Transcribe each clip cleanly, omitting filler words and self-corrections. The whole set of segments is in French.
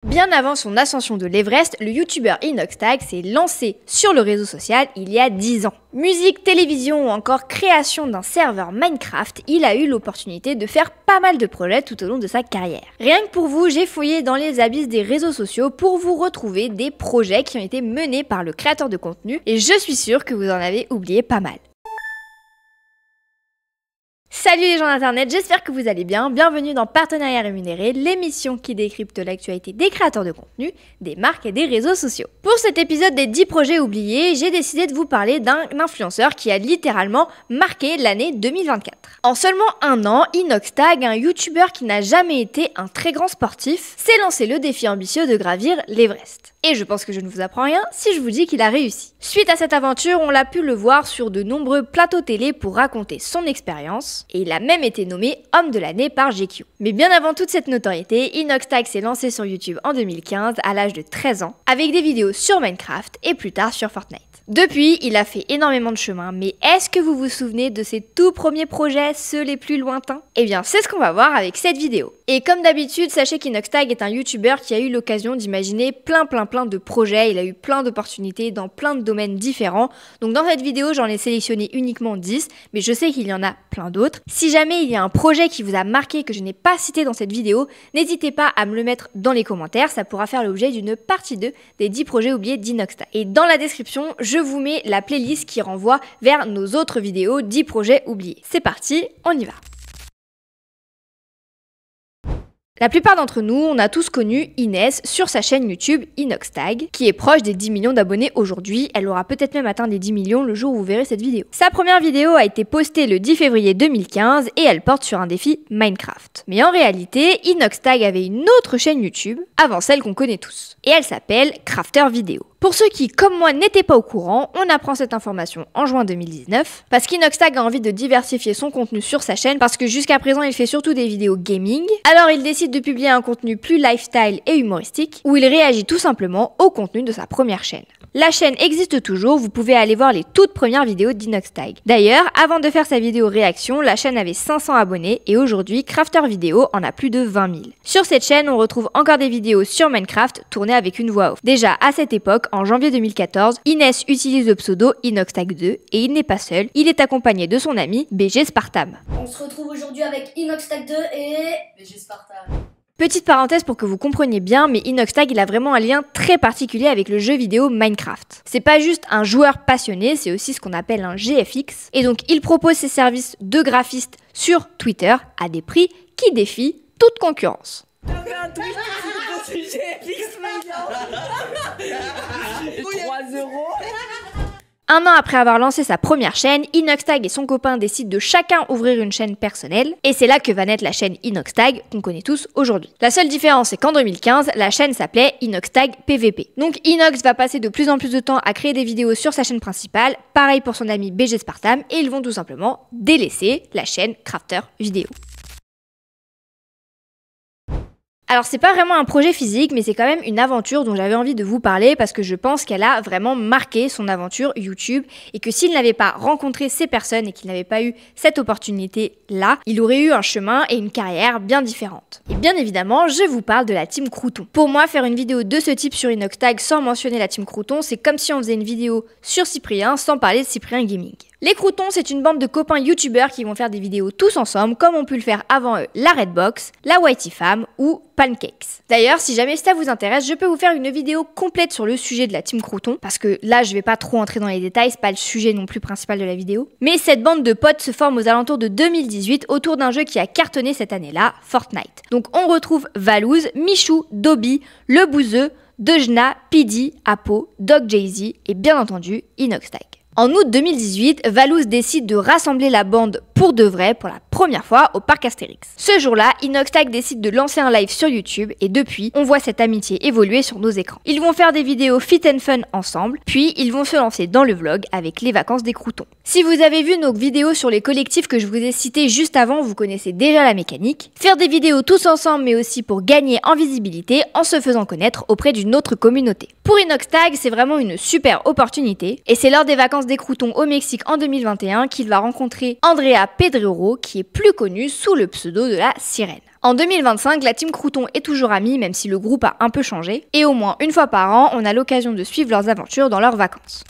Bien avant son ascension de l'Everest, le youtubeur Inoxtag s'est lancé sur le réseau social il y a 10 ans. Musique, télévision ou encore création d'un serveur Minecraft, il a eu l'opportunité de faire pas mal de projets tout au long de sa carrière. Rien que pour vous, j'ai fouillé dans les abysses des réseaux sociaux pour vous retrouver des projets qui ont été menés par le créateur de contenu et je suis sûre que vous en avez oublié pas mal. Salut les gens d'internet, j'espère que vous allez bien, bienvenue dans Partenariat Rémunéré, l'émission qui décrypte l'actualité des créateurs de contenu, des marques et des réseaux sociaux. Pour cet épisode des 10 projets oubliés, j'ai décidé de vous parler d'un influenceur qui a littéralement marqué l'année 2024. En seulement un an, Inoxtag, un youtubeur qui n'a jamais été un très grand sportif, s'est lancé le défi ambitieux de gravir l'Everest. Et je pense que je ne vous apprends rien si je vous dis qu'il a réussi. Suite à cette aventure, on l'a pu le voir sur de nombreux plateaux télé pour raconter son expérience, et il a même été nommé homme de l'année par GQ. Mais bien avant toute cette notoriété, Inoxtag s'est lancé sur YouTube en 2015 à l'âge de 13 ans, avec des vidéos sur Minecraft et plus tard sur Fortnite. Depuis, il a fait énormément de chemin, mais est-ce que vous vous souvenez de ses tout premiers projets, ceux les plus lointains? Eh bien, c'est ce qu'on va voir avec cette vidéo. Et comme d'habitude, sachez qu'Inoxtag est un youtubeur qui a eu l'occasion d'imaginer plein de projets, il a eu plein d'opportunités dans plein de domaines différents. Donc dans cette vidéo, j'en ai sélectionné uniquement 10, mais je sais qu'il y en a plein d'autres. Si jamais il y a un projet qui vous a marqué que je n'ai pas cité dans cette vidéo, n'hésitez pas à me le mettre dans les commentaires, ça pourra faire l'objet d'une partie 2 des 10 projets oubliés d'Inoxtag. Et dans la description, je vous mets la playlist qui renvoie vers nos autres vidéos 10 projets oubliés. C'est parti, on y va. La plupart d'entre nous, on a tous connu Inès sur sa chaîne YouTube Inoxtag, qui est proche des 10 millions d'abonnés aujourd'hui. Elle aura peut-être même atteint les 10 millions le jour où vous verrez cette vidéo. Sa première vidéo a été postée le 10 février 2015 et elle porte sur un défi Minecraft. Mais en réalité, Inoxtag avait une autre chaîne YouTube, avant celle qu'on connaît tous. Et elle s'appelle Crafter Vidéo. Pour ceux qui, comme moi, n'étaient pas au courant, on apprend cette information en juin 2019, parce qu'Inoxtag a envie de diversifier son contenu sur sa chaîne, parce que jusqu'à présent, il fait surtout des vidéos gaming. Alors il décide de publier un contenu plus lifestyle et humoristique, où il réagit tout simplement au contenu de sa première chaîne. La chaîne existe toujours, vous pouvez aller voir les toutes premières vidéos d'Inoxtag. D'ailleurs, avant de faire sa vidéo réaction, la chaîne avait 500 abonnés et aujourd'hui, Crafter Vidéo en a plus de 20 000. Sur cette chaîne, on retrouve encore des vidéos sur Minecraft tournées avec une voix off. Déjà, à cette époque, en janvier 2014, Inès utilise le pseudo Inoxtag2 et il n'est pas seul, il est accompagné de son ami BG Spartam. On se retrouve aujourd'hui avec Inoxtag2 et BG Spartam. Petite parenthèse pour que vous compreniez bien, mais Inoxtag il a vraiment un lien très particulier avec le jeu vidéo Minecraft. C'est pas juste un joueur passionné, c'est aussi ce qu'on appelle un GFX. Et donc il propose ses services de graphiste sur Twitter à des prix qui défient toute concurrence. J'avais un tweet de GFX, mais 3 €. Un an après avoir lancé sa première chaîne, Inoxtag et son copain décident de chacun ouvrir une chaîne personnelle, et c'est là que va naître la chaîne Inoxtag, qu'on connaît tous aujourd'hui. La seule différence, c'est qu'en 2015, la chaîne s'appelait Inoxtag PVP. Donc Inox va passer de plus en plus de temps à créer des vidéos sur sa chaîne principale, pareil pour son ami BG Spartam, et ils vont tout simplement délaisser la chaîne Crafter Vidéo. Alors c'est pas vraiment un projet physique, mais c'est quand même une aventure dont j'avais envie de vous parler parce que je pense qu'elle a vraiment marqué son aventure YouTube et que s'il n'avait pas rencontré ces personnes et qu'il n'avait pas eu cette opportunité-là, il aurait eu un chemin et une carrière bien différente. Et bien évidemment, je vous parle de la Team Crouton. Pour moi, faire une vidéo de ce type sur Inoxtag sans mentionner la Team Crouton, c'est comme si on faisait une vidéo sur Cyprien sans parler de Cyprien Gaming. Les Croutons, c'est une bande de copains youtubeurs qui vont faire des vidéos tous ensemble, comme ont pu le faire avant eux la Redbox, la Whitey Fam ou Pancakes. D'ailleurs, si jamais ça vous intéresse, je peux vous faire une vidéo complète sur le sujet de la Team Crouton, parce que là, je vais pas trop entrer dans les détails, c'est pas le sujet non plus principal de la vidéo. Mais cette bande de potes se forme aux alentours de 2018 autour d'un jeu qui a cartonné cette année-là, Fortnite. Donc on retrouve Valouz, Michou, Dobby, Le Bouzeux, Dejna, Pidi, Apo, Doc Jay-Z et bien entendu Inoxtag. En août 2018, Valouz décide de rassembler la bande pour de vrai pour la première fois au parc Astérix. Ce jour-là, Inoxtag décide de lancer un live sur YouTube et depuis, on voit cette amitié évoluer sur nos écrans. Ils vont faire des vidéos fit and fun ensemble, puis ils vont se lancer dans le vlog avec les vacances des Croutons. Si vous avez vu nos vidéos sur les collectifs que je vous ai cités juste avant, vous connaissez déjà la mécanique. Faire des vidéos tous ensemble mais aussi pour gagner en visibilité en se faisant connaître auprès d'une autre communauté. Pour Inoxtag, c'est vraiment une super opportunité et c'est lors des vacances des Croutons au Mexique en 2021 qu'il va rencontrer Andrea Pedrero qui est plus connue sous le pseudo de la Sirène. En 2025, la team Crouton est toujours amie, même si le groupe a un peu changé. Et au moins une fois par an, on a l'occasion de suivre leurs aventures dans leurs vacances.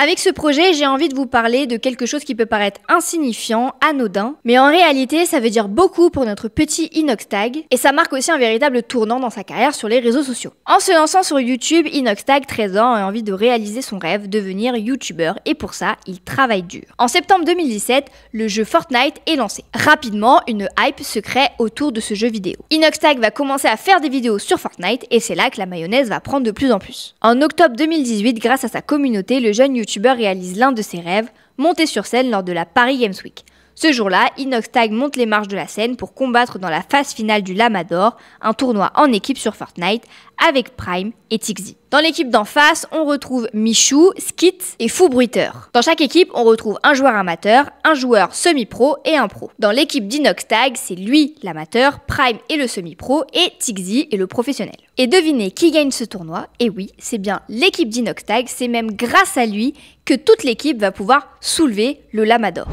Avec ce projet, j'ai envie de vous parler de quelque chose qui peut paraître insignifiant, anodin, mais en réalité, ça veut dire beaucoup pour notre petit Inoxtag, et ça marque aussi un véritable tournant dans sa carrière sur les réseaux sociaux. En se lançant sur YouTube, Inoxtag, 13 ans, a envie de réaliser son rêve, devenir youtubeur, et pour ça, il travaille dur. En septembre 2017, le jeu Fortnite est lancé. Rapidement, une hype se crée autour de ce jeu vidéo. Inoxtag va commencer à faire des vidéos sur Fortnite, et c'est là que la mayonnaise va prendre de plus en plus. En octobre 2018, grâce à sa communauté, le jeune youtubeur réalise l'un de ses rêves, monter sur scène lors de la Paris Games Week. Ce jour-là, Inoxtag monte les marches de la scène pour combattre dans la phase finale du Lama d'Or, un tournoi en équipe sur Fortnite, avec Prime et Tixi. Dans l'équipe d'en face, on retrouve Michou, Skit et Fou Bruiteur. Dans chaque équipe, on retrouve un joueur amateur, un joueur semi-pro et un pro. Dans l'équipe d'Inoxtag, c'est lui l'amateur, Prime est le semi-pro et Tixi est le professionnel. Et devinez qui gagne ce tournoi? Et oui, c'est bien l'équipe d'Inoxtag, c'est même grâce à lui que toute l'équipe va pouvoir soulever le Lama d'Or.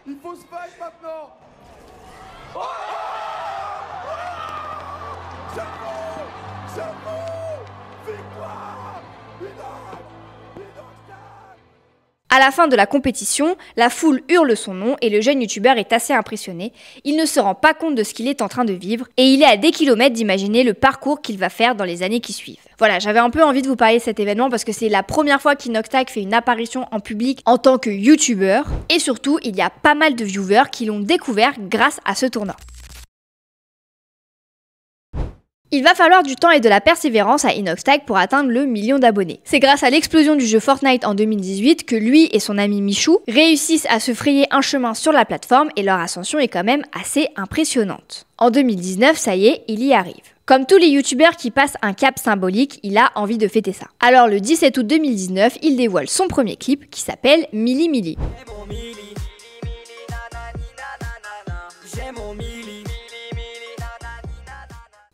Il faut se battre maintenant. Victoire. À la fin de la compétition, la foule hurle son nom et le jeune youtubeur est assez impressionné. Il ne se rend pas compte de ce qu'il est en train de vivre et il est à des kilomètres d'imaginer le parcours qu'il va faire dans les années qui suivent. Voilà, j'avais un peu envie de vous parler de cet événement parce que c'est la première fois qu'Inoxtag fait une apparition en public en tant que youtubeur et surtout, il y a pas mal de viewers qui l'ont découvert grâce à ce tournoi. Il va falloir du temps et de la persévérance à Inoxtag pour atteindre le 1 million d'abonnés. C'est grâce à l'explosion du jeu Fortnite en 2018 que lui et son ami Michou réussissent à se frayer un chemin sur la plateforme et leur ascension est quand même assez impressionnante. En 2019, ça y est, il y arrive. Comme tous les youtubeurs qui passent un cap symbolique, il a envie de fêter ça. Alors le 17 août 2019, il dévoile son premier clip qui s'appelle Mili Mili.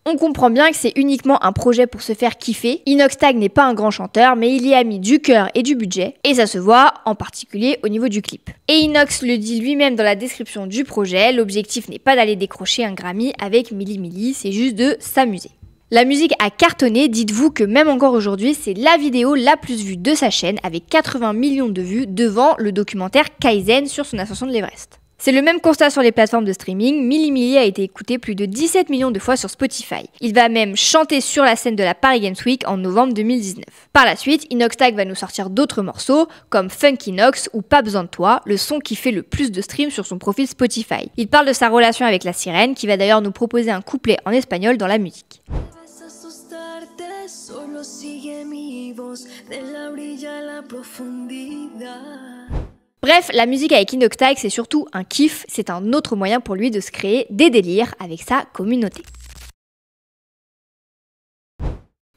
On comprend bien que c'est uniquement un projet pour se faire kiffer. Inoxtag n'est pas un grand chanteur, mais il y a mis du cœur et du budget, et ça se voit en particulier au niveau du clip. Et Inox le dit lui-même dans la description du projet, l'objectif n'est pas d'aller décrocher un Grammy avec Mili Mili, c'est juste de s'amuser. La musique a cartonné, dites-vous que même encore aujourd'hui, c'est la vidéo la plus vue de sa chaîne avec 80 millions de vues devant le documentaire Kaizen sur son ascension de l'Everest. C'est le même constat sur les plateformes de streaming, Mili Mili a été écouté plus de 17 millions de fois sur Spotify. Il va même chanter sur la scène de la Paris Games Week en novembre 2019. Par la suite, Inoxtag va nous sortir d'autres morceaux, comme Funky Nox ou Pas besoin de toi, le son qui fait le plus de streams sur son profil Spotify. Il parle de sa relation avec la sirène, qui va d'ailleurs nous proposer un couplet en espagnol dans la musique. Bref, la musique avec Inoxtag, c'est surtout un kiff, c'est un autre moyen pour lui de se créer des délires avec sa communauté.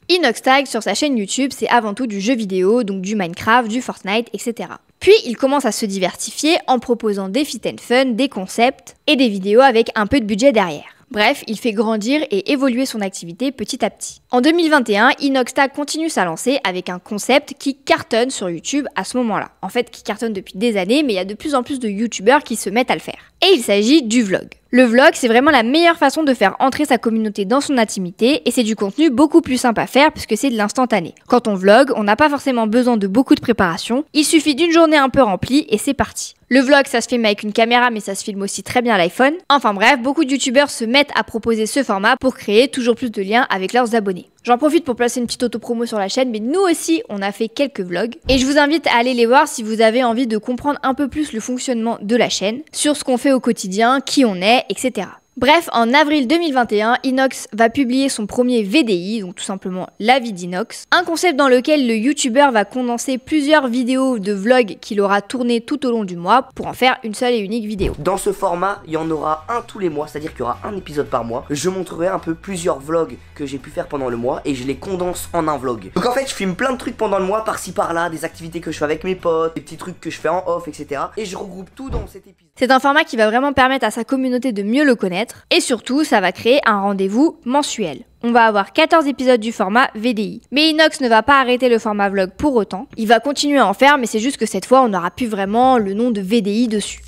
Inoxtag, sur sa chaîne YouTube, c'est avant tout du jeu vidéo, donc du Minecraft, du Fortnite, etc. Puis, il commence à se diversifier en proposant des fit and fun, des concepts et des vidéos avec un peu de budget derrière. Bref, il fait grandir et évoluer son activité petit à petit. En 2021, Inoxtag continue sa lancée avec un concept qui cartonne sur YouTube à ce moment-là. En fait, qui cartonne depuis des années, mais il y a de plus en plus de youtubeurs qui se mettent à le faire. Et il s'agit du vlog. Le vlog, c'est vraiment la meilleure façon de faire entrer sa communauté dans son intimité et c'est du contenu beaucoup plus simple à faire puisque c'est de l'instantané. Quand on vlog, on n'a pas forcément besoin de beaucoup de préparation, il suffit d'une journée un peu remplie et c'est parti. Le vlog, ça se filme avec une caméra mais ça se filme aussi très bien à l'iPhone. Enfin bref, beaucoup de youtubeurs se mettent à proposer ce format pour créer toujours plus de liens avec leurs abonnés. J'en profite pour placer une petite autopromo sur la chaîne, mais nous aussi, on a fait quelques vlogs. Et je vous invite à aller les voir si vous avez envie de comprendre un peu plus le fonctionnement de la chaîne, sur ce qu'on fait au quotidien, qui on est, etc. Bref, en avril 2021, Inox va publier son premier VDI, donc tout simplement la vie d'Inox, un concept dans lequel le youtubeur va condenser plusieurs vidéos de vlogs qu'il aura tourné tout au long du mois pour en faire une seule et unique vidéo. Dans ce format, il y en aura un tous les mois, c'est-à-dire qu'il y aura un épisode par mois. Je montrerai un peu plusieurs vlogs que j'ai pu faire pendant le mois et je les condense en un vlog. Donc en fait, je filme plein de trucs pendant le mois, par-ci par-là, des activités que je fais avec mes potes, des petits trucs que je fais en off, etc. Et je regroupe tout dans cet épisode. C'est un format qui va vraiment permettre à sa communauté de mieux le connaître. Et surtout, ça va créer un rendez-vous mensuel. On va avoir 14 épisodes du format VDI. Mais Inox ne va pas arrêter le format vlog pour autant. Il va continuer à en faire, mais c'est juste que cette fois, on n'aura plus vraiment le nom de VDI dessus.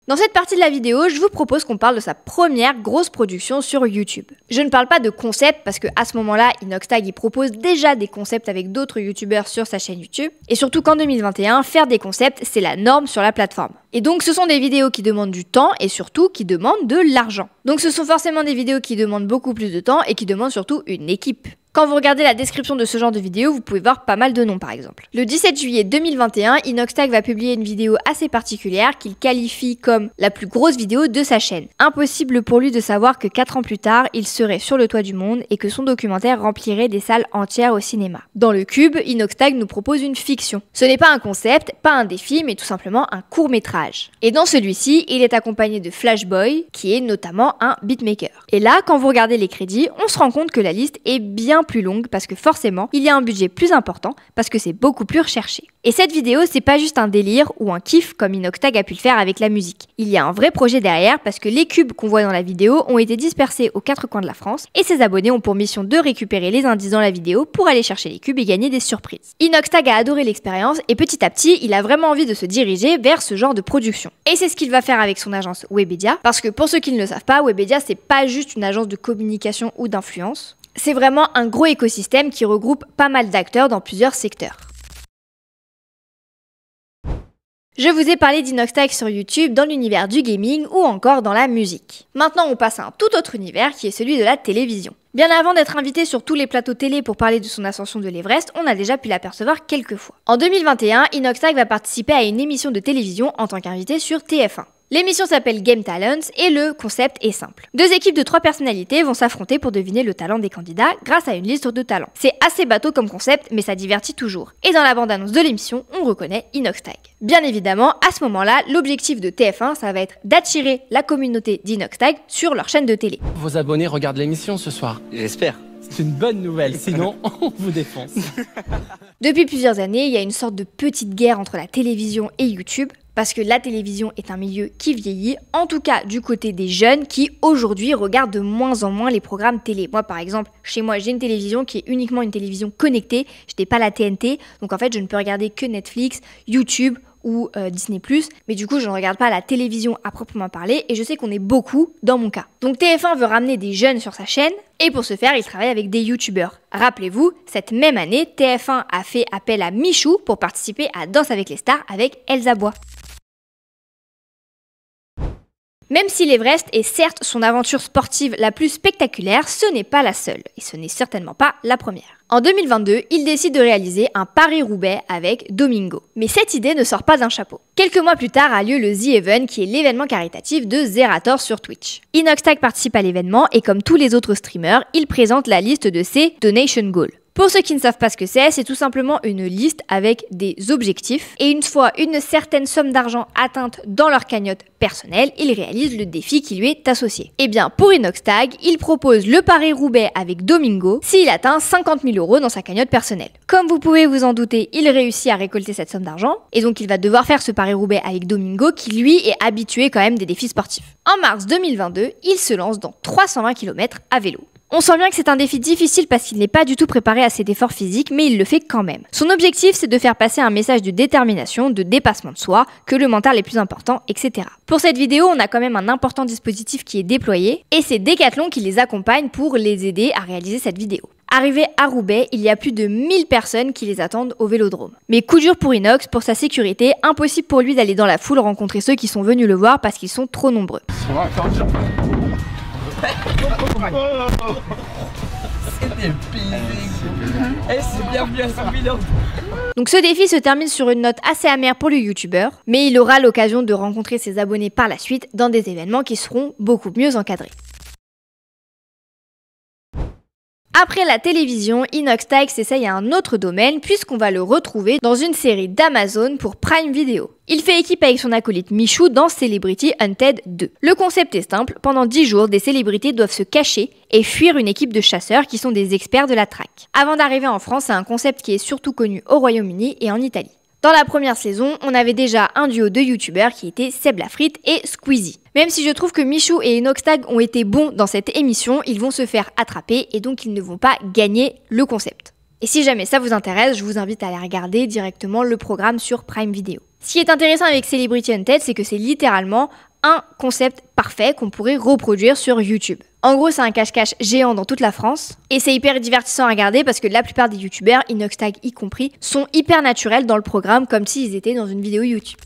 Dans cette partie de la vidéo, je vous propose qu'on parle de sa première grosse production sur YouTube. Je ne parle pas de concept parce que à ce moment-là, Inoxtag il propose déjà des concepts avec d'autres youtubeurs sur sa chaîne YouTube. Et surtout qu'en 2021, faire des concepts, c'est la norme sur la plateforme. Et donc ce sont des vidéos qui demandent du temps et surtout qui demandent de l'argent. Donc ce sont forcément des vidéos qui demandent beaucoup plus de temps et qui demandent surtout une équipe. Quand vous regardez la description de ce genre de vidéo, vous pouvez voir pas mal de noms par exemple. Le 17 juillet 2021, Inoxtag va publier une vidéo assez particulière qu'il qualifie comme la plus grosse vidéo de sa chaîne. Impossible pour lui de savoir que 4 ans plus tard, il serait sur le toit du monde et que son documentaire remplirait des salles entières au cinéma. Dans le Cube, Inoxtag nous propose une fiction. Ce n'est pas un concept, pas un défi, mais tout simplement un court-métrage. Et dans celui-ci, il est accompagné de Flashboy, qui est notamment un beatmaker. Et là, quand vous regardez les crédits, on se rend compte que la liste est bien plus longue parce que forcément, il y a un budget plus important parce que c'est beaucoup plus recherché. Et cette vidéo, c'est pas juste un délire ou un kiff comme Inoxtag a pu le faire avec la musique. Il y a un vrai projet derrière parce que les cubes qu'on voit dans la vidéo ont été dispersés aux 4 coins de la France et ses abonnés ont pour mission de récupérer les indices dans la vidéo pour aller chercher les cubes et gagner des surprises. Inoxtag a adoré l'expérience et petit à petit, il a vraiment envie de se diriger vers ce genre de production. Et c'est ce qu'il va faire avec son agence Webedia parce que pour ceux qui ne le savent pas, Webedia c'est pas juste une agence de communication ou d'influence. C'est vraiment un gros écosystème qui regroupe pas mal d'acteurs dans plusieurs secteurs. Je vous ai parlé d'Inoxtag sur YouTube dans l'univers du gaming ou encore dans la musique. Maintenant on passe à un tout autre univers qui est celui de la télévision. Bien avant d'être invité sur tous les plateaux télé pour parler de son ascension de l'Everest, on a déjà pu l'apercevoir quelques fois. En 2021, Inoxtag va participer à une émission de télévision en tant qu'invité sur TF1. L'émission s'appelle Game Talents et le concept est simple. 2 équipes de 3 personnalités vont s'affronter pour deviner le talent des candidats grâce à une liste de talents. C'est assez bateau comme concept, mais ça divertit toujours. Et dans la bande-annonce de l'émission, on reconnaît Inoxtag. Bien évidemment, à ce moment-là, l'objectif de TF1, ça va être d'attirer la communauté d'Inoxtag sur leur chaîne de télé. Vos abonnés regardent l'émission ce soir. J'espère. C'est une bonne nouvelle, sinon on vous défonce. Depuis plusieurs années, il y a une sorte de petite guerre entre la télévision et YouTube. Parce que la télévision est un milieu qui vieillit, en tout cas du côté des jeunes qui aujourd'hui regardent de moins en moins les programmes télé. Moi par exemple, chez moi j'ai une télévision qui est uniquement une télévision connectée, je n'ai pas la TNT, donc en fait je ne peux regarder que Netflix, YouTube ou Disney+, mais du coup je ne regarde pas la télévision à proprement parler et je sais qu'on est beaucoup dans mon cas. Donc TF1 veut ramener des jeunes sur sa chaîne et pour ce faire il travaille avec des youtubeurs. Rappelez-vous, cette même année, TF1 a fait appel à Michou pour participer à Danse avec les stars avec Elsa Bois. Même si l'Everest est certes son aventure sportive la plus spectaculaire, ce n'est pas la seule, et ce n'est certainement pas la première. En 2022, il décide de réaliser un Paris-Roubaix avec Domingo. Mais cette idée ne sort pas d'un chapeau. Quelques mois plus tard a lieu le The Event, qui est l'événement caritatif de Zerator sur Twitch. Inoxtag participe à l'événement et comme tous les autres streamers, il présente la liste de ses donation goals. Pour ceux qui ne savent pas ce que c'est tout simplement une liste avec des objectifs. Et une fois une certaine somme d'argent atteinte dans leur cagnotte personnelle, ils réalisent le défi qui lui est associé. Et bien pour Inoxtag, il propose le Paris-Roubaix avec Domingo s'il atteint 50 000 € dans sa cagnotte personnelle. Comme vous pouvez vous en douter, il réussit à récolter cette somme d'argent. Et donc il va devoir faire ce Paris-Roubaix avec Domingo qui lui est habitué quand même des défis sportifs. En mars 2022, il se lance dans 320 km à vélo. On sent bien que c'est un défi difficile parce qu'il n'est pas du tout préparé à cet effort physique, mais il le fait quand même. Son objectif, c'est de faire passer un message de détermination, de dépassement de soi, que le mental est plus important, etc. Pour cette vidéo, on a quand même un important dispositif qui est déployé, et c'est Decathlon qui les accompagne pour les aider à réaliser cette vidéo. Arrivé à Roubaix, il y a plus de 1000 personnes qui les attendent au vélodrome. Mais coup dur pour Inox, pour sa sécurité, impossible pour lui d'aller dans la foule rencontrer ceux qui sont venus le voir parce qu'ils sont trop nombreux. Donc ce défi se termine sur une note assez amère pour le youtubeur, mais il aura l'occasion de rencontrer ses abonnés par la suite dans des événements qui seront beaucoup mieux encadrés. Après la télévision, Inoxtag s'essaye à un autre domaine puisqu'on va le retrouver dans une série d'Amazon pour Prime Video. Il fait équipe avec son acolyte Michou dans Celebrity Hunted 2. Le concept est simple, pendant 10 jours, des célébrités doivent se cacher et fuir une équipe de chasseurs qui sont des experts de la traque. Avant d'arriver en France, c'est un concept qui est surtout connu au Royaume-Uni et en Italie. Dans la première saison, on avait déjà un duo de youtubeurs qui était Seb Lafrite et Squeezie. Même si je trouve que Michou et Inoxtag ont été bons dans cette émission, ils vont se faire attraper et donc ils ne vont pas gagner le concept. Et si jamais ça vous intéresse, je vous invite à aller regarder directement le programme sur Prime Video. Ce qui est intéressant avec Celebrity Hunted, c'est que c'est littéralement un concept parfait qu'on pourrait reproduire sur YouTube. En gros, c'est un cache-cache géant dans toute la France et c'est hyper divertissant à regarder parce que la plupart des youtubeurs, Inoxtag y compris, sont hyper naturels dans le programme comme s'ils étaient dans une vidéo YouTube.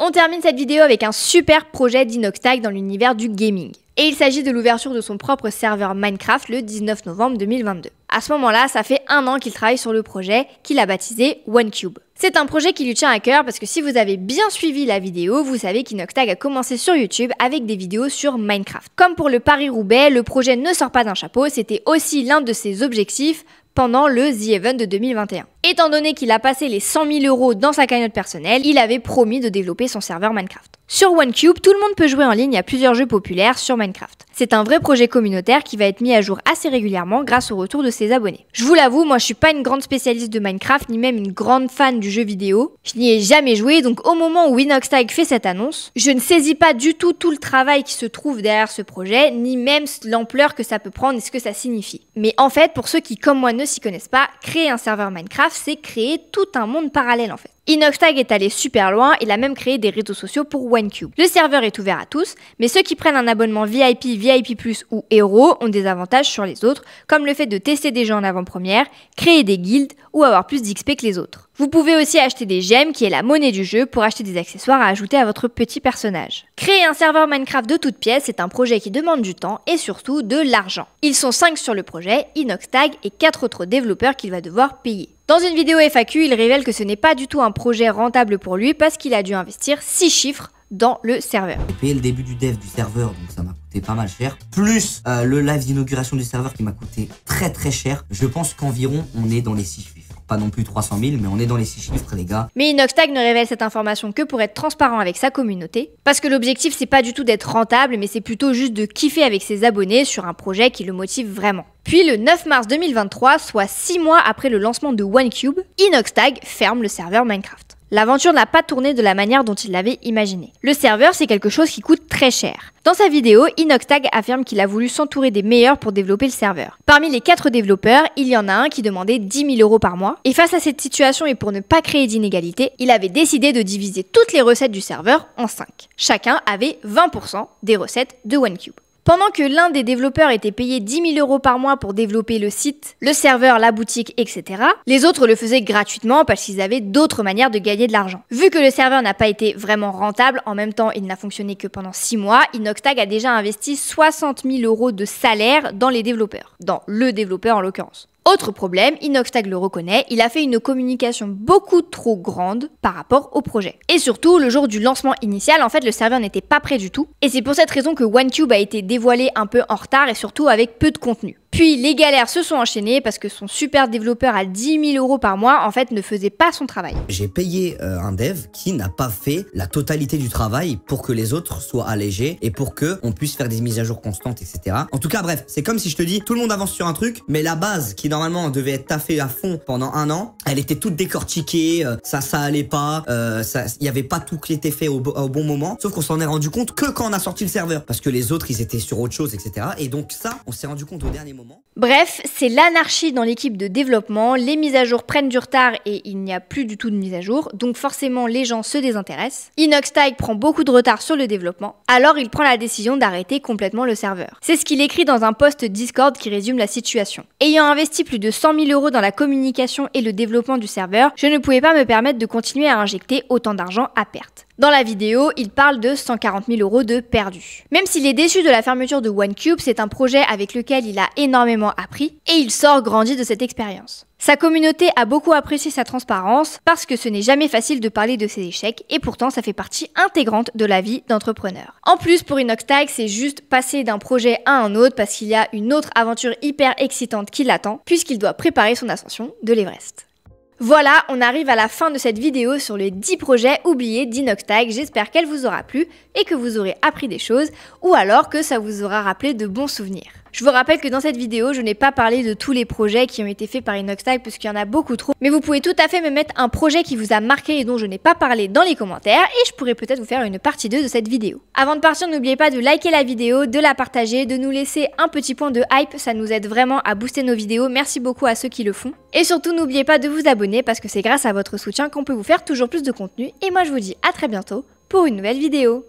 On termine cette vidéo avec un super projet d'Inoxtag dans l'univers du gaming. Et il s'agit de l'ouverture de son propre serveur Minecraft le 19 novembre 2022. À ce moment-là, ça fait 1 an qu'il travaille sur le projet, qu'il a baptisé OneCube. C'est un projet qui lui tient à cœur parce que si vous avez bien suivi la vidéo, vous savez qu'Inoxtag a commencé sur YouTube avec des vidéos sur Minecraft. Comme pour le Paris-Roubaix, le projet ne sort pas d'un chapeau, c'était aussi l'un de ses objectifs pendant le The Event de 2021. Étant donné qu'il a passé les 100 000 € dans sa cagnotte personnelle, il avait promis de développer son serveur Minecraft. Sur OneCube, tout le monde peut jouer en ligne à plusieurs jeux populaires sur Minecraft. C'est un vrai projet communautaire qui va être mis à jour assez régulièrement grâce au retour de ses abonnés. Je vous l'avoue, moi je suis pas une grande spécialiste de Minecraft ni même une grande fan du jeu vidéo. Je n'y ai jamais joué, donc au moment où Inoxtag fait cette annonce, je ne saisis pas du tout le travail qui se trouve derrière ce projet, ni même l'ampleur que ça peut prendre et ce que ça signifie. Mais en fait, pour ceux qui comme moi ne s'y connaissent pas, créer un serveur Minecraft, c'est créer tout un monde parallèle en fait. Inoxtag est allé super loin, il a même créé des réseaux sociaux pour OneCube. Le serveur est ouvert à tous, mais ceux qui prennent un abonnement VIP, VIP+, ou Hero ont des avantages sur les autres, comme le fait de tester des jeux en avant-première, créer des guildes ou avoir plus d'XP que les autres. Vous pouvez aussi acheter des gemmes, qui est la monnaie du jeu, pour acheter des accessoires à ajouter à votre petit personnage. Créer un serveur Minecraft de toutes pièces, c'est un projet qui demande du temps et surtout de l'argent. Ils sont 5 sur le projet, Inoxtag et 4 autres développeurs qu'il va devoir payer. Dans une vidéo FAQ, il révèle que ce n'est pas du tout un projet rentable pour lui parce qu'il a dû investir 6 chiffres dans le serveur. J'ai payé le début du dev du serveur, donc ça m'a coûté pas mal cher. Plus le live d'inauguration du serveur qui m'a coûté très cher. Je pense qu'environ on est dans les 6 chiffres. Pas non plus 300 000, mais on est dans les 6 chiffres les gars. Mais Inoxtag ne révèle cette information que pour être transparent avec sa communauté. Parce que l'objectif c'est pas du tout d'être rentable, mais c'est plutôt juste de kiffer avec ses abonnés sur un projet qui le motive vraiment. Puis le 9 mars 2023, soit 6 mois après le lancement de OneCube, Inoxtag ferme le serveur Minecraft. L'aventure n'a pas tourné de la manière dont il l'avait imaginé. Le serveur, c'est quelque chose qui coûte très cher. Dans sa vidéo, Inoxtag affirme qu'il a voulu s'entourer des meilleurs pour développer le serveur. Parmi les 4 développeurs, il y en a un qui demandait 10 000 € par mois. Et face à cette situation et pour ne pas créer d'inégalité, il avait décidé de diviser toutes les recettes du serveur en 5. Chacun avait 20% des recettes de OneCube. Pendant que l'un des développeurs était payé 10 000 € par mois pour développer le site, le serveur, la boutique, etc., les autres le faisaient gratuitement parce qu'ils avaient d'autres manières de gagner de l'argent. Vu que le serveur n'a pas été vraiment rentable, en même temps il n'a fonctionné que pendant 6 mois, Inoxtag a déjà investi 60 000 € de salaire dans les développeurs. Dans le développeur en l'occurrence. Autre problème, Inoxtag le reconnaît, il a fait une communication beaucoup trop grande par rapport au projet. Et surtout, le jour du lancement initial, en fait, le serveur n'était pas prêt du tout. Et c'est pour cette raison que OneCube a été dévoilé un peu en retard et surtout avec peu de contenu. Puis les galères se sont enchaînées parce que son super développeur à 10 000 € par mois en fait ne faisait pas son travail. J'ai payé un dev qui n'a pas fait la totalité du travail pour que les autres soient allégés et pour que on puisse faire des mises à jour constantes, etc. En tout cas, bref, c'est comme si je te dis, tout le monde avance sur un truc, mais la base qui normalement devait être taffée à fond pendant 1 an, elle était toute décortiquée, ça allait pas, il y avait pas tout qui était fait au bon moment, sauf qu'on s'en est rendu compte que quand on a sorti le serveur, parce que les autres ils étaient sur autre chose, etc. Et donc ça, on s'est rendu compte au dernier moment. Bref, c'est l'anarchie dans l'équipe de développement, les mises à jour prennent du retard et il n'y a plus du tout de mise à jour, donc forcément les gens se désintéressent. Inoxtag prend beaucoup de retard sur le développement, alors il prend la décision d'arrêter complètement le serveur. C'est ce qu'il écrit dans un post Discord qui résume la situation. Ayant investi plus de 100 000 € dans la communication et le développement du serveur, je ne pouvais pas me permettre de continuer à injecter autant d'argent à perte. Dans la vidéo, il parle de 140 000 € de perdus. Même s'il est déçu de la fermeture de OneCube, c'est un projet avec lequel il a énormément appris et il sort grandi de cette expérience. Sa communauté a beaucoup apprécié sa transparence parce que ce n'est jamais facile de parler de ses échecs et pourtant ça fait partie intégrante de la vie d'entrepreneur. En plus, pour Inoxtag, c'est juste passer d'un projet à un autre parce qu'il y a une autre aventure hyper excitante qui l'attend puisqu'il doit préparer son ascension de l'Everest. Voilà, on arrive à la fin de cette vidéo sur les 10 projets oubliés d'Inoxtag. J'espère qu'elle vous aura plu et que vous aurez appris des choses ou alors que ça vous aura rappelé de bons souvenirs. Je vous rappelle que dans cette vidéo, je n'ai pas parlé de tous les projets qui ont été faits par Inoxtag parce qu'il y en a beaucoup trop. Mais vous pouvez tout à fait me mettre un projet qui vous a marqué et dont je n'ai pas parlé dans les commentaires et je pourrais peut-être vous faire une partie 2 de cette vidéo. Avant de partir, n'oubliez pas de liker la vidéo, de la partager, de nous laisser un petit point de hype, ça nous aide vraiment à booster nos vidéos. Merci beaucoup à ceux qui le font. Et surtout, n'oubliez pas de vous abonner abonner parce que c'est grâce à votre soutien qu'on peut vous faire toujours plus de contenu. Et moi je vous dis à très bientôt pour une nouvelle vidéo.